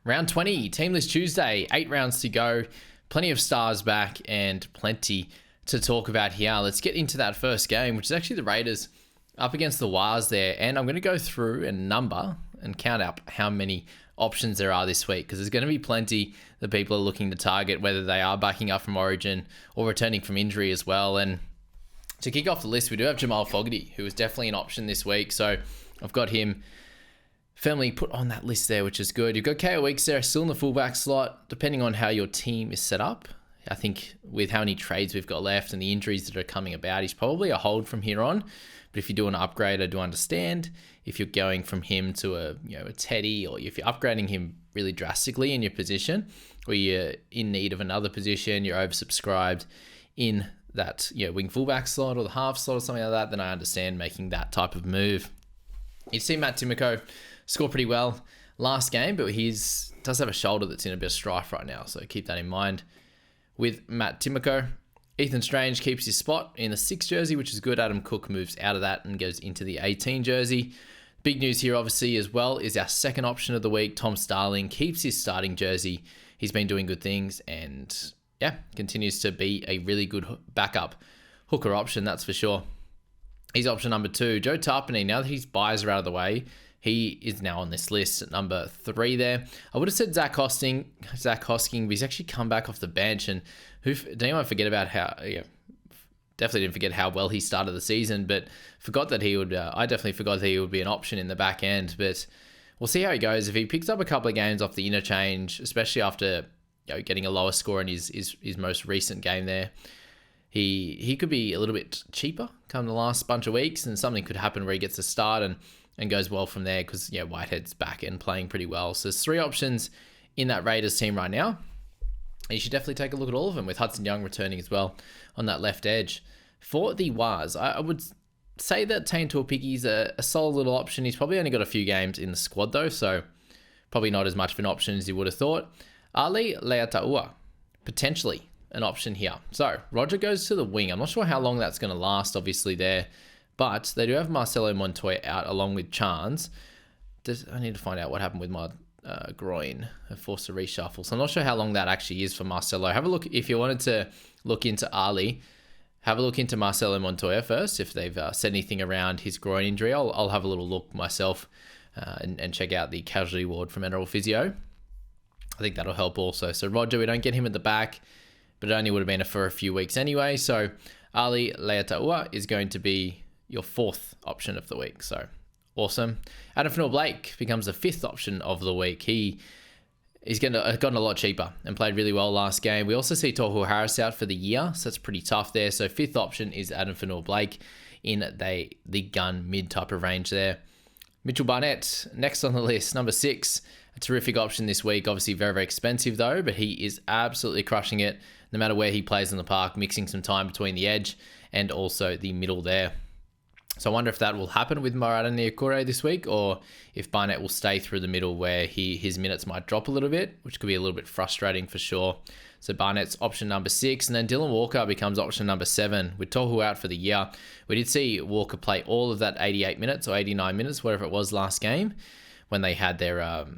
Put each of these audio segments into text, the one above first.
Round 20, Teamless Tuesday, 8 rounds to go. Plenty of stars back and plenty to talk about here. Let's get into that first game, which is actually the Raiders up against the Wires there. And I'm going to go through and number and count up how many options there are this week, because there's going to be plenty that people are looking to target, whether they are backing up from Origin or returning from injury as well. And to kick off the list, we do have Jamal Fogarty, who is definitely an option this week. So I've got him firmly put on that list there, which is good. You've got KO Weeks there, still in the fullback slot, depending on how your team is set up. I think with how many trades we've got left and the injuries that are coming about, he's probably a hold from here on. But if you do an upgrade, I do understand. If you're going from him to a Teddy, or if you're upgrading him really drastically in your position, or you're in need of another position, you're oversubscribed in that wing fullback slot or the half slot or something like that, then I understand making that type of move. You see Matt Timoko score pretty well last game, but he does have a shoulder that's in a bit of strife right now, so keep that in mind. With Matt Timoko, Ethan Strange keeps his spot in the 6 jersey, which is good. Adam Cook moves out of that and goes into the 18 jersey. Big news here, obviously, as well, is our second option of the week. Tom Starling keeps his starting jersey. He's been doing good things and, continues to be a really good backup hooker option, that's for sure. He's option number 2. Joe Tarpany, now that his buys are out of the way, he is now on this list at number 3 there. I would have said Zach Hosking, but he's actually come back off the bench. And did anyone forget about how, definitely didn't forget how well he started the season, but forgot that he would, I definitely forgot that he would be an option in the back end. But we'll see how he goes. If he picks up a couple of games off the interchange, especially after getting a lower score in his most recent game there, he could be a little bit cheaper come the last bunch of weeks, and something could happen where he gets a start and goes well from there, because Whitehead's back and playing pretty well. So there's 3 options in that Raiders team right now. And you should definitely take a look at all of them, with Hudson Young returning as well on that left edge. For the Wars, I would say that Tane Tuapicki's a solid little option. He's probably only got a few games in the squad though, so probably not as much of an option as you would have thought. Ali Leataua, potentially an option here. So Roger goes to the wing. I'm not sure how long that's going to last, obviously, there. But they do have Marcelo Montoya out along with Chance. I need to find out what happened with my groin. I forced a reshuffle. So I'm not sure how long that actually is for Marcelo. Have a look. If you wanted to look into Ali, have a look into Marcelo Montoya first. If they've said anything around his groin injury, I'll have a little look myself and check out the casualty ward from NRL Physio. I think that'll help also. So Roger, we don't get him at the back, but it only would have been for a few weeks anyway. So Ali Leataua is going to be your 4th option of the week. So awesome. Adam Fanua-Blake becomes the 5th option of the week. He's gotten a lot cheaper and played really well last game. We also see Tohu Harris out for the year, so that's pretty tough there. So 5th option is Adam Fanua-Blake in the gun mid type of range there. Mitchell Barnett, next on the list, number 6. A terrific option this week. Obviously very, very expensive though, but he is absolutely crushing it no matter where he plays in the park, mixing some time between the edge and also the middle there. So I wonder if that will happen with Marata Niukore this week, or if Barnett will stay through the middle where his minutes might drop a little bit, which could be a little bit frustrating for sure. So Barnett's option number 6, and then Dylan Walker becomes option number 7 with Tohu out for the year. We did see Walker play all of that 88 minutes or 89 minutes, whatever it was last game, when they had their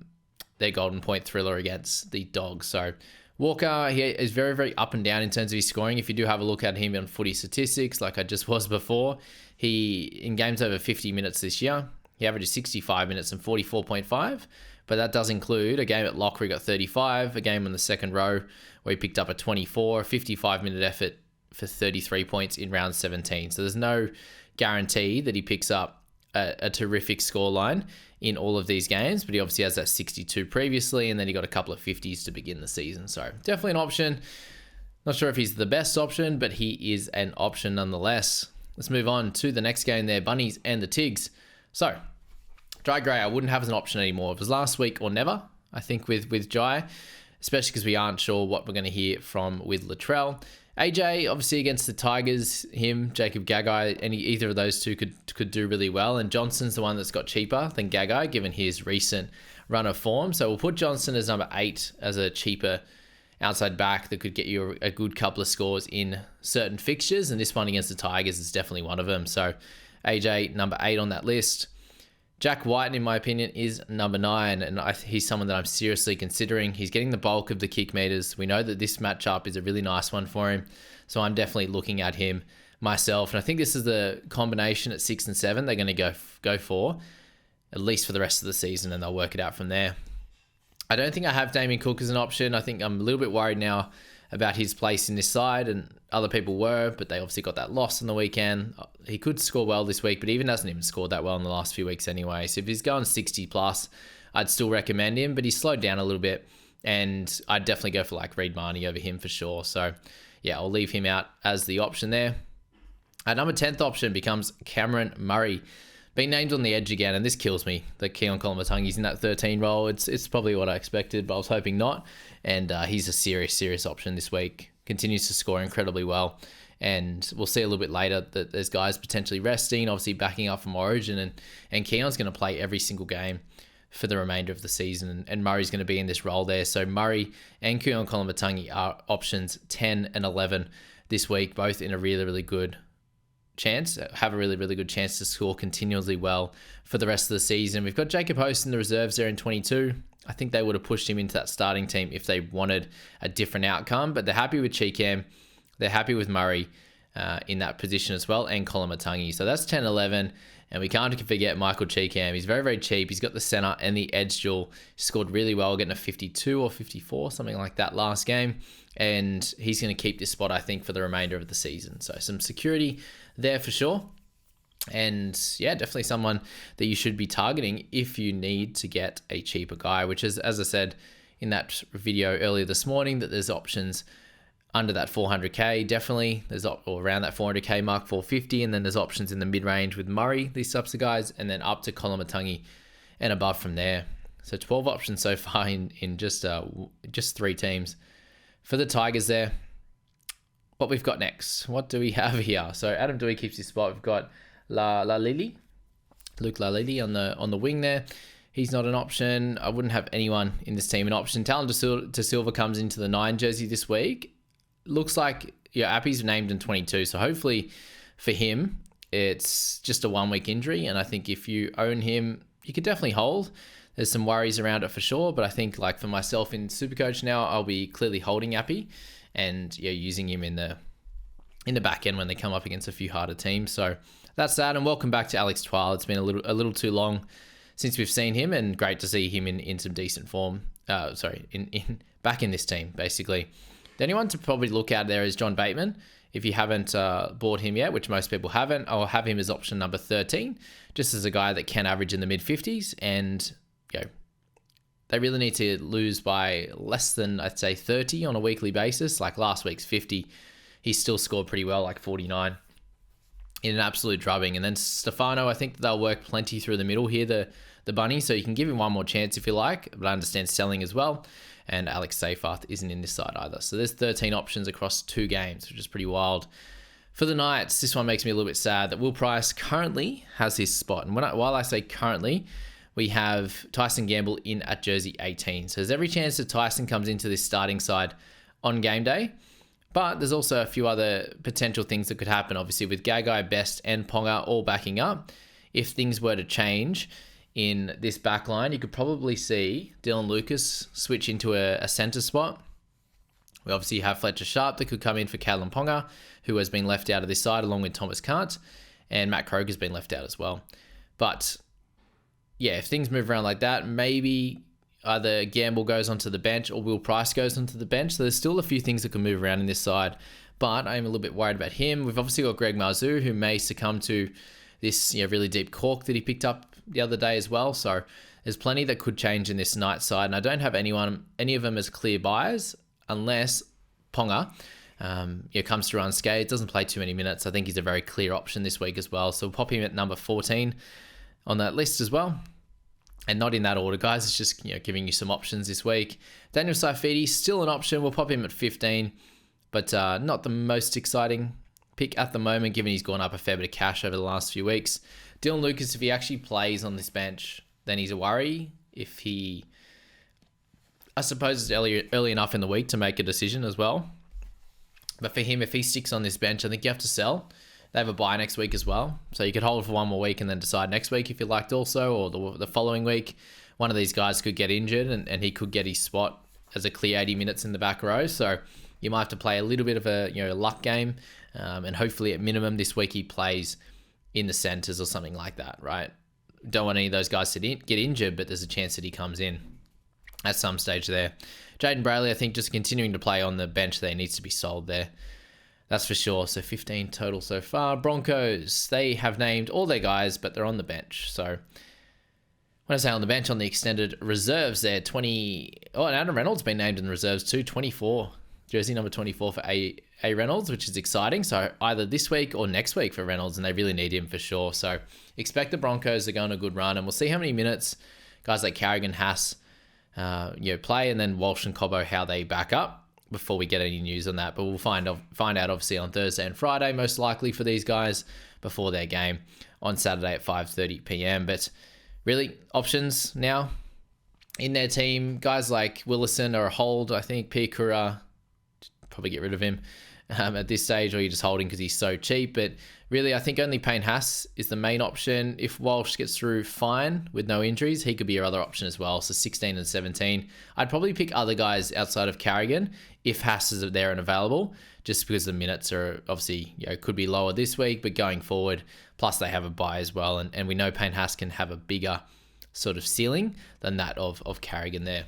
Golden Point thriller against the Dogs. So Walker, he is very, very up and down in terms of his scoring. If you do have a look at him on footy statistics, like I just was before, in games over 50 minutes this year, he averages 65 minutes and 44.5, but that does include a game at Lock where he got 35, a game on the second row where he picked up a 24, 55-minute effort for 33 points in round 17. So there's no guarantee that he picks up a terrific scoreline in all of these games, but he obviously has that 62 previously, and then he got a couple of 50s to begin the season. So definitely an option. Not sure if he's the best option, but he is an option nonetheless. Let's move on to the next game there, Bunnies and the Tigs. So Jai Gray, I wouldn't have as an option anymore. It was last week or never, I think, with Jai, especially because we aren't sure what we're going to hear from with Latrell. AJ, obviously against the Tigers, Jacob Gagai, either of those two could do really well. And Johnson's the one that's got cheaper than Gagai, given his recent run of form. So we'll put Johnson as number 8 as a cheaper outside back that could get you a good couple of scores in certain fixtures. And this one against the Tigers is definitely one of them. So AJ, number 8 on that list. Jack White, in my opinion, is number 9, and he's someone that I'm seriously considering. He's getting the bulk of the kick meters. We know that this matchup is a really nice one for him, so I'm definitely looking at him myself. And I think this is the combination at 6 and 7 they're going to go for, at least for the rest of the season, and they'll work it out from there. I don't think I have Damien Cook as an option. I think I'm a little bit worried now about his place in this side, and other people were, but they obviously got that loss on the weekend. He could score well this week, but even hasn't even scored that well in the last few weeks anyway. So if he's going 60 plus, I'd still recommend him, but he's slowed down a little bit, and I'd definitely go for like Reid Marnie over him for sure. So yeah, I'll leave him out as the option there. Our number 10th option becomes Cameron Murray. Being named on the edge again, and this kills me, that Keon Koloamatangi's in that 13 role. It's probably what I expected, but I was hoping not. And he's a serious option this week. Continues to score incredibly well. And we'll see a little bit later that there's guys potentially resting, obviously backing up from Origin. And Keon's going to play every single game for the remainder of the season. And Murray's going to be in this role there. So Murray and Keon Koloamatangi are options 10 and 11 this week, both in a really good chance, have a really good chance to score continuously well for the rest of the season. We've got Jacob Host in the reserves there in 22. I think they would have pushed him into that starting team if they wanted a different outcome, but they're happy with Cheekham. They're happy with Murray in that position as well, and Koloamatangi. So that's 10-11, and we can't forget Michael Cheekham. He's very cheap. He's got the center and the edge duel. He scored really well, getting a 52 or 54, something like that last game, and he's going to keep this spot, I think, for the remainder of the season. So some security there for sure. And yeah, definitely someone that you should be targeting if you need to get a cheaper guy, which is, as I said in that video earlier this morning, that there's options under that 400k. Definitely there's or around that 400k mark, 450, and then there's options in the mid-range with Murray, these types of guys, and then up to Koloamatangi and above from there. So 12 options so far in just 3 teams. For the Tigers there, what we've got next, what do we have here? So Adam Doueihi keeps his spot. We've got Luke Lalili on the wing there. He's not an option. I wouldn't have anyone in this team an option. Talon De Silva comes into the 9 jersey this week. Looks like Appy's named in 22, so hopefully for him it's just a 1-week injury, and I think if you own him, you could definitely hold. There's some worries around it for sure, but I think like for myself in SuperCoach now, I'll be clearly holding Appy and using him in the back end when they come up against a few harder teams. So that's that, and welcome back to Alex Twal. It's been a little too long since we've seen him, and great to see him in some decent form. Back in this team, basically. The only one to probably look at there is John Bateman. If you haven't bought him yet, which most people haven't, I'll have him as option number 13, just as a guy that can average in the mid-50s, and they really need to lose by less than, I'd say, 30 on a weekly basis. Like last week's 50, he still scored pretty well, like 49 in an absolute drubbing. And then Stefano, I think they'll work plenty through the middle here, the bunny, so you can give him one more chance if you like, but I understand selling as well. And Alex Seyfarth isn't in this side either. So there's 13 options across 2 games, which is pretty wild. For the Knights, this one makes me a little bit sad that Will Price currently has his spot. And while I say currently, we have Tyson Gamble in at jersey 18. So there's every chance that Tyson comes into this starting side on game day. But there's also a few other potential things that could happen, obviously, with Gagai, Best, and Ponga all backing up. If things were to change in this back line, you could probably see Dylan Lucas switch into a centre spot. We obviously have Fletcher Sharp that could come in for Kalyn Ponga, who has been left out of this side, along with Thomas Kant, and Matt Kroger's been left out as well. But yeah, if things move around like that, maybe either Gamble goes onto the bench or Will Price goes onto the bench. So there's still a few things that can move around in this side, but I'm a little bit worried about him. We've obviously got Greg Marzou, who may succumb to this really deep cork that he picked up the other day as well. So there's plenty that could change in this night side, and I don't have any of them as clear buyers unless Ponga comes through unscathed, doesn't play too many minutes. I think he's a very clear option this week as well. So we'll pop him at number 14 on that list as well. And not in that order, guys. It's just giving you some options this week. Daniel Saifidi, still an option. We'll pop him at 15, but not the most exciting pick at the moment, given he's gone up a fair bit of cash over the last few weeks. Dylan Lucas, if he actually plays on this bench, then he's a worry. If he, I suppose it's early enough in the week to make a decision as well. But for him, if he sticks on this bench, I think you have to sell. They have a bye next week as well. So you could hold for one more week and then decide next week if you liked also, or the following week. One of these guys could get injured and he could get his spot as a clear 80 minutes in the back row. So you might have to play a little bit of a luck game. And hopefully at minimum this week he plays in the centres or something like that, right? Don't want any of those guys to get injured, but there's a chance that he comes in at some stage there. Jaden Brayley, I think just continuing to play on the bench there, needs to be sold there. That's for sure. So 15 total so far. Broncos, they have named all their guys, but they're on the bench. So when I say on the bench, on the extended reserves there, 20... Oh, and Adam Reynolds been named in the reserves too, 24. Jersey number 24 for A Reynolds, which is exciting. So either this week or next week for Reynolds, and they really need him for sure. So expect the Broncos to go on a good run, and we'll see how many minutes guys like Carrigan, Haas, play, and then Walsh and Cobbo, how they back up before we get any news on that. But we'll find out obviously on Thursday and Friday, most likely for these guys before their game on Saturday at 5:30 p.m. But really, options now in their team, guys like Willison are a hold. I think Pikura, probably get rid of him at this stage, or you're just holding because he's so cheap. But really, I think only Payne Haas is the main option. If Walsh gets through fine with no injuries, he could be your other option as well. So 16 and 17. I'd probably pick other guys outside of Carrigan if Haas is there and available, just because the minutes are obviously, could be lower this week, but going forward, plus they have a bye as well. And we know Payne Haas can have a bigger sort of ceiling than that of Carrigan there.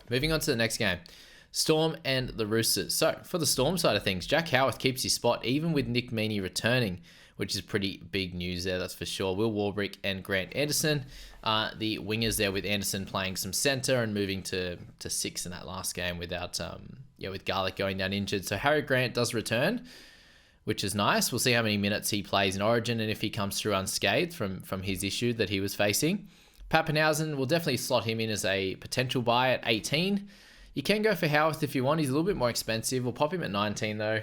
Moving on to the next game. Storm and the Roosters. So for the Storm side of things, Jack Howarth keeps his spot even with Nick Meaney returning, which is pretty big news there, that's for sure. Will Warbrick and Grant Anderson are the wingers there, with Anderson playing some centre and moving to 6 in that last game without with Garlick going down injured. So Harry Grant does return, which is nice. We'll see how many minutes he plays in Origin and if he comes through unscathed from his issue that he was facing. Pappenhausen, will definitely slot him in as a potential buy at 18. You can go for Howarth if you want. He's a little bit more expensive. We'll pop him at 19 though.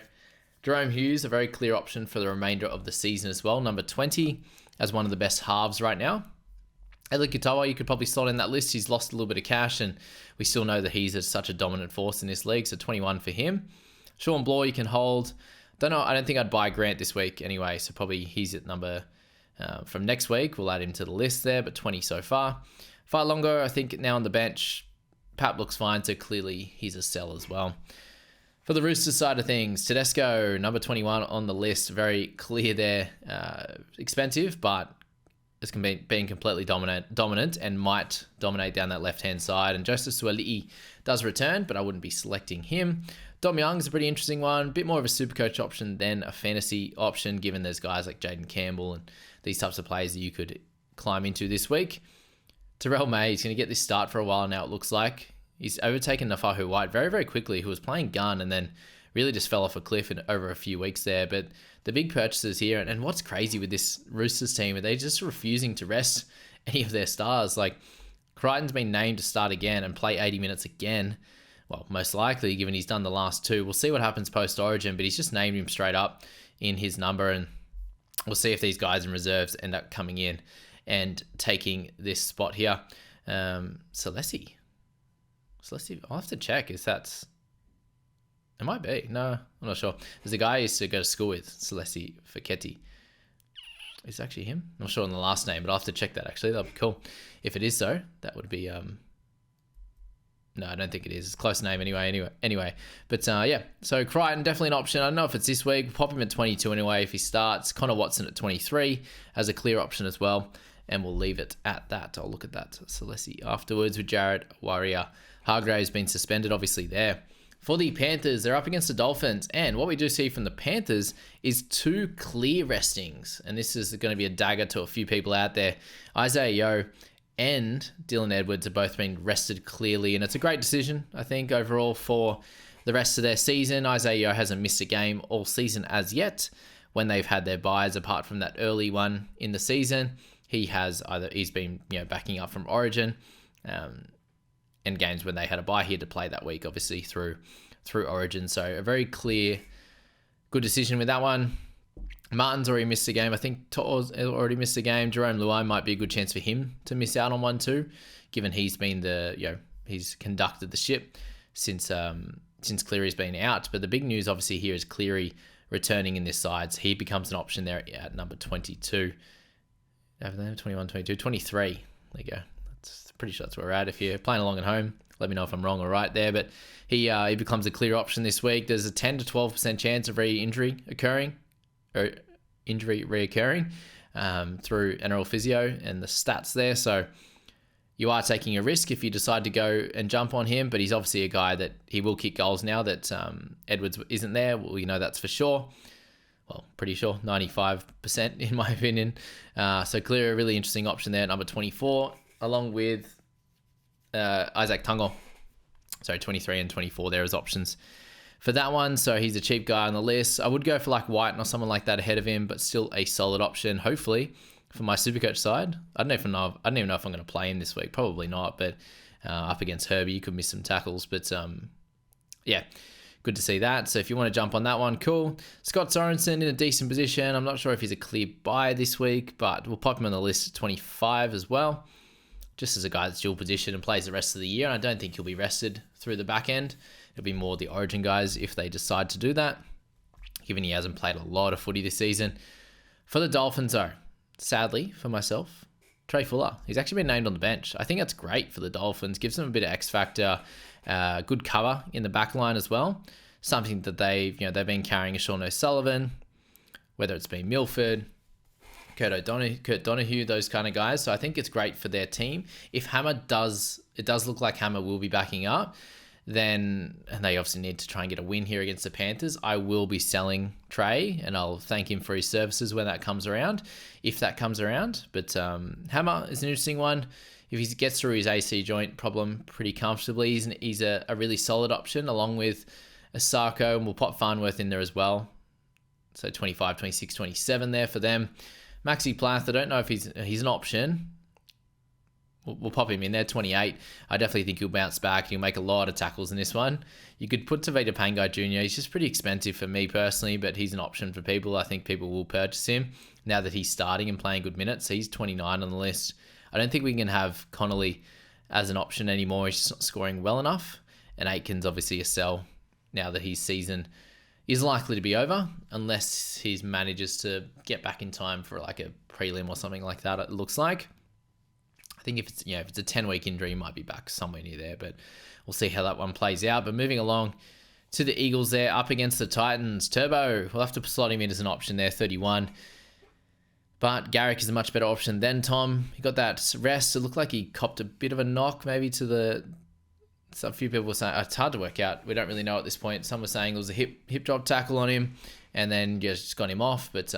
Jerome Hughes, a very clear option for the remainder of the season as well. Number 20 as one of the best halves right now. Eli Katoa, you could probably slot in that list. He's lost a little bit of cash, and we still know that he's such a dominant force in this league. So 21 for him. Sean Bloor, you can hold. Don't know. I don't think I'd buy Grant this week anyway. So probably he's at number from next week. We'll add him to the list there, but 20 so far. Longo, I think now on the bench. Pap looks fine, so clearly he's a sell as well. For the Roosters side of things, Tedesco, number 21 on the list, very clear there. Expensive, but it's being completely dominant and might dominate down that left-hand side. And Joseph Suali'i does return, but I wouldn't be selecting him. Dom Young's a pretty interesting one. A bit more of a SuperCoach option than a fantasy option, given there's guys like Jaden Campbell and these types of players that you could climb into this week. Terrell May is going to get this start for a while now, it looks like. He's overtaken Nafahu White very, very quickly, who was playing gun and then really just fell off a cliff over a few weeks there. But the big purchases here, and what's crazy with this Roosters team, they're just refusing to rest any of their stars. Like, Crichton's been named to start again and play 80 minutes again. Well, most likely, given he's done the last two. We'll see what happens post-Origin, but he's just named him straight up in his number, and we'll see if these guys in reserves end up coming in and taking this spot here. Celessi, I'll have to check if that's... It might be. No, I'm not sure. There's a guy I used to go to school with, Celessi Fogarty. Is it actually him? I'm not sure on the last name, but I'll have to check that actually. That'd be cool. If it is so, that would be... No, I don't think it is. It's a close name anyway. But yeah, so Crichton, definitely an option. I don't know if it's this week. We'll pop him at 22 anyway if he starts. Connor Watson at 23 as a clear option as well. And we'll leave it at that. I'll look at that. Celessi afterwards with Jared Warrior. Hargrave's been suspended, obviously, there. For the Panthers, they're up against the Dolphins. And what we do see from the Panthers is 2 clear restings. And this is going to be a dagger to a few people out there. Isaiah Yeo and Dylan Edwards have both been rested clearly. And it's a great decision, I think, overall for the rest of their season. Isaiah Yeo hasn't missed a game all season as yet when they've had their buys, apart from that early one in the season. He's been backing up from Origin, and games when they had a bye here to play that week, obviously through Origin. So a very clear, good decision with that one. Martin's already missed a game. I think To'o's already missed a game. Jerome Luai might be a good chance for him to miss out on one too, given he's been he's conducted the ship since Cleary's been out. But the big news obviously here is Cleary returning in this side. So he becomes an option there at number 22. 21, 22, 23. There you go. That's pretty sure that's where we're at. If you're playing along at home, let me know if I'm wrong or right there. But he becomes a clear option this week. There's a 10 to 12% chance of injury reoccurring through NRL Physio and the stats there. So you are taking a risk if you decide to go and jump on him, but he's obviously a guy that he will kick goals now that Edwards isn't there. Well, that's for sure. Well, pretty sure, 95% in my opinion. So Cleary, a really interesting option there, number 24, along with Isaac Tungo. Sorry, 23 and 24 there as options for that one. So he's a cheap guy on the list. I would go for like White or someone like that ahead of him, but still a solid option, hopefully, for my Supercoach side. I don't even know if I'm going to play him this week. Probably not, but up against Herbie, you could miss some tackles. But yeah, good to see that. So if you want to jump on that one, cool. Scott Sorensen in a decent position. I'm not sure if he's a clear buy this week, but we'll pop him on the list at 25 as well. Just as a guy that's dual position and plays the rest of the year. And I don't think he'll be rested through the back end. It'll be more the Origin guys if they decide to do that, given he hasn't played a lot of footy this season. For the Dolphins, though, sadly for myself, Trey Fuller. He's actually been named on the bench. I think that's great for the Dolphins. Gives them a bit of X factor, good cover in the back line as well. Something that they've been carrying a Sean O'Sullivan, whether it's been Milford, Kurt Donahue, those kind of guys. So I think it's great for their team. If it does look like Hammer will be backing up, then, and they obviously need to try and get a win here against the Panthers, I will be selling Trey, and I'll thank him for his services when that comes around, if that comes around. But Hammer is an interesting one. If he gets through his AC joint problem pretty comfortably, he's a really solid option, along with Asako, and we'll pop Farnworth in there as well. So 25, 26, 27 there for them. Maxi Plath, I don't know if he's an option. We'll pop him in there, 28. I definitely think he'll bounce back. He'll make a lot of tackles in this one. You could put Tavita Pangai Jr. He's just pretty expensive for me personally, but he's an option for people. I think people will purchase him now that he's starting and playing good minutes. He's 29 on the list. I don't think we can have Connolly as an option anymore. He's just not scoring well enough. And Aitken's obviously a sell now that his season is likely to be over, unless he manages to get back in time for like a prelim or something like that, it looks like. I think if it's a 10-week injury, he might be back somewhere near there, but we'll see how that one plays out. But moving along to the Eagles there, up against the Titans. Turbo, we'll have to slot him in as an option there, 31. But Garrick is a much better option than Tom. He got that rest. It looked like he copped a bit of a knock maybe to the... So a few people were saying, it's hard to work out. We don't really know at this point. Some were saying it was a hip drop tackle on him and then just got him off. But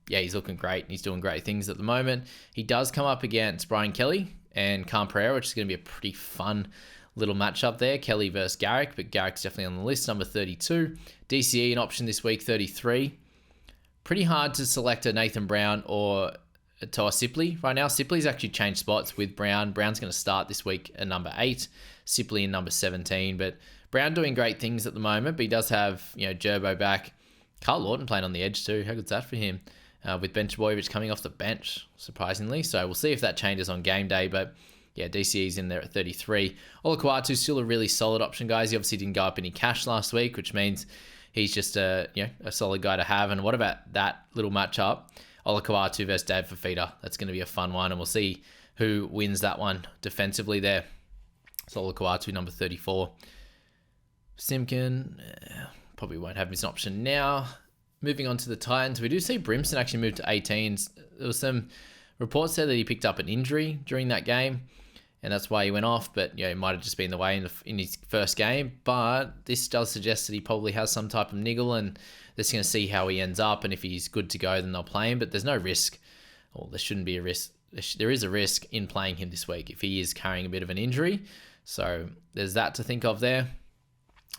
yeah, he's looking great. He's doing great things at the moment. He does come up against Brian Kelly and Cam Pereira, which is going to be a pretty fun little matchup there. Kelly versus Garrick, but Garrick's definitely on the list, number 32. DCE, an option this week, 33. Pretty hard to select a Nathan Brown or a Toa Sipley right now. Sipley's actually changed spots with Brown. Brown's going to start this week at number 8. Sipley in number 17. But Brown doing great things at the moment, but he does have, Gerbo back. Carl Lawton playing on the edge too. How good's that for him? With Bench Boyovich coming off the bench, surprisingly. So we'll see if that changes on game day. But yeah, DCE's in there at 33. Olakuatu's still a really solid option, guys. He obviously didn't go up any cash last week, which means he's just a solid guy to have. And what about that little matchup? Olakuatu versus Dave Fafita. That's going to be a fun one, and we'll see who wins that one defensively there. So Olakuatu, number 34. Simkin, probably won't have him as an option now. Moving on to the Titans, we do see Brimson actually move to 18s. There was some reports there that he picked up an injury during that game, and that's why he went off. But it might have just been the way in his first game. But this does suggest that he probably has some type of niggle, and they're just going to see how he ends up. And if he's good to go, then they'll play him. But there's no risk, or there shouldn't be a risk. There is a risk in playing him this week if he is carrying a bit of an injury. So there's that to think of there.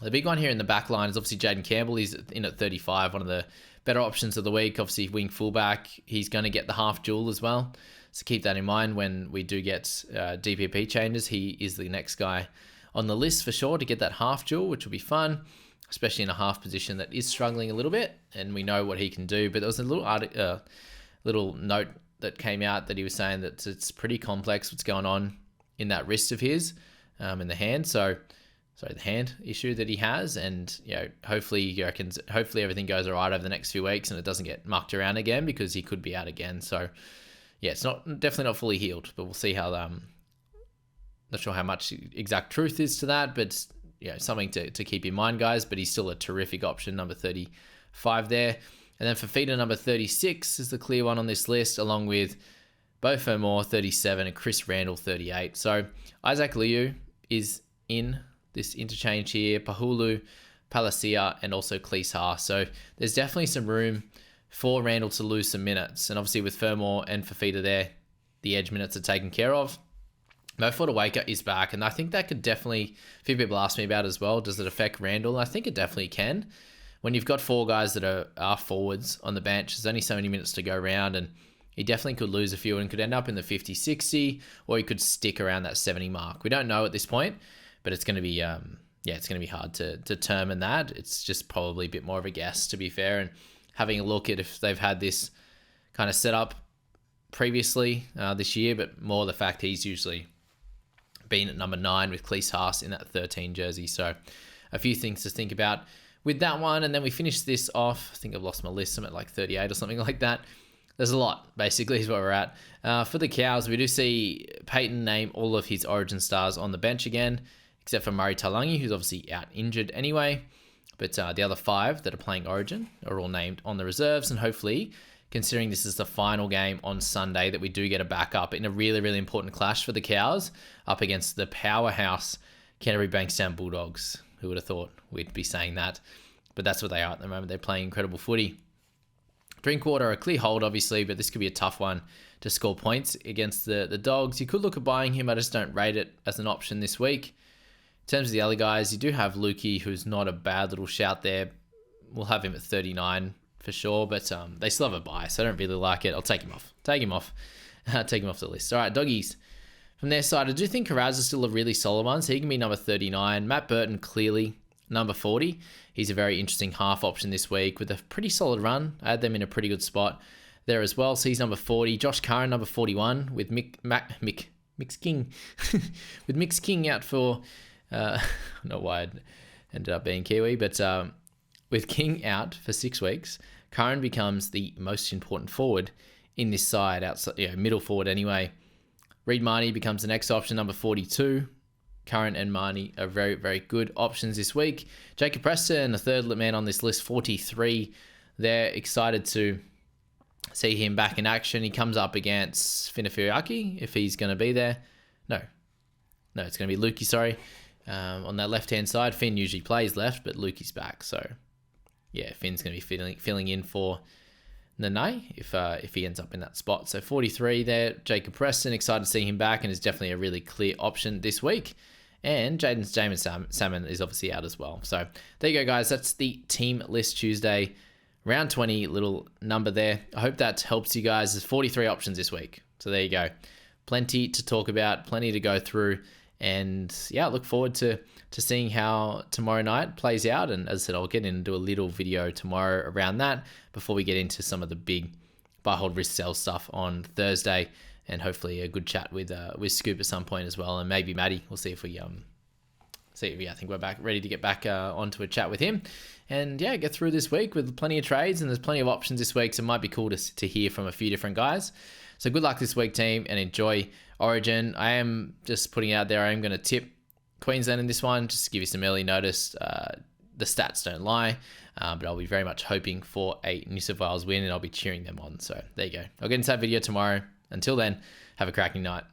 The big one here in the back line is obviously Jaden Campbell. He's in at 35, one of the better options of the week. Obviously, wing fullback. He's going to get the half duel as well. So keep that in mind when we do get DPP changes. He is the next guy on the list for sure to get that half duel, which will be fun, especially in a half position that is struggling a little bit. And we know what he can do. But there was a little note that came out that he was saying that it's pretty complex what's going on in that wrist of his, in the hand. So the hand issue that he has, and hopefully everything goes all right over the next few weeks and it doesn't get mucked around again, because he could be out again. So yeah, it's definitely not fully healed, but we'll see how not sure how much exact truth is to that, but something to keep in mind, guys. But he's still a terrific option, number 35 there. And then Fafita, number 36 is the clear one on this list, along with Beau Fermor, 37, and Chris Randall, 38. So Isaac Liu is in this interchange here, Pahulu, Palacia, and also Cleese Haas. So there's definitely some room for Randall to lose some minutes. And obviously with Fermor and Fafita there, the edge minutes are taken care of. Mo Fodawaker is back, and I think that could definitely, a few people ask me about as well, does it affect Randall? I think it definitely can. When you've got 4 guys that are forwards on the bench, there's only so many minutes to go around, and he definitely could lose a few and could end up in the 50, 60, or he could stick around that 70 mark. We don't know at this point, but it's going to be it's going to be hard to determine that. It's just probably a bit more of a guess, to be fair, and having a look at if they've had this kind of set up previously this year, but more the fact he's usually been at number 9 with Cleese Haas in that 13 jersey. So a few things to think about with that one. And then we finish this off. I think I've lost my list. I'm at like 38 or something like that. There's a lot, basically, is where we're at. For the Cows, we do see Peyton name all of his Origin stars on the bench again, except for Murray Talangi, who's obviously out injured anyway. But the other 5 that are playing Origin are all named on the reserves. And hopefully, considering this is the final game on Sunday, that we do get a backup in a really, really important clash for the Cows up against the powerhouse Canterbury Bankstown Bulldogs. Who would have thought we'd be saying that? But that's what they are at the moment. They're playing incredible footy. Drinkwater, a clear hold, obviously, but this could be a tough one to score points against the Dogs. You could look at buying him. I just don't rate it as an option this week. In terms of the other guys, you do have Lukey, who's not a bad little shout there. We'll have him at 39 for sure, but they still have a buy, so I don't really like it. I'll take him off. Take him off the list. All right, Doggies. From their side, I do think Carraz is still a really solid one, so he can be number 39. Matt Burton, clearly number 40. He's a very interesting half option this week with a pretty solid run. I had them in a pretty good spot there as well, so he's number 40. Josh Curran, number 41, with Mix King. With Mix King out for, I don't know why it ended up being Kiwi, but with King out for 6 weeks, Curran becomes the most important forward in this side, outside, middle forward anyway. Reid Marnie becomes the next option, number 42. Curran and Marnie are very, very good options this week. Jacob Preston, the third man on this list, 43. They're excited to see him back in action. He comes up against Finafuriaki, if he's going to be there. No, it's going to be Lukey, sorry. On that left-hand side, Finn usually plays left, but Lukey's back. So, yeah, Finn's going to be filling in for Nene if he ends up in that spot. So 43 there, Jacob Preston, excited to see him back, and is definitely a really clear option this week. And Jaden Salmon is obviously out as well. So there you go, guys. That's the Team List Tuesday, round 20, little number there. I hope that helps you guys. There's 43 options this week. So there you go. Plenty to talk about, plenty to go through. And yeah, I look forward to seeing how tomorrow night plays out. And as I said, I'll get in and do a little video tomorrow around that before we get into some of the big buy, hold, risk, sell stuff on Thursday. And hopefully a good chat with Scoop at some point as well. And maybe Maddie. We'll see if we I think we're back ready to get back onto a chat with him. And yeah, get through this week with plenty of trades. And there's plenty of options this week. So it might be cool to hear from a few different guys. So good luck this week, team, and enjoy Origin. I am just putting out there, I am going to tip Queensland in this one, just to give you some early notice. The stats don't lie, but I'll be very much hoping for a New South Wales win, and I'll be cheering them on. So there you go. I'll get into that video tomorrow. Until then, have a cracking night.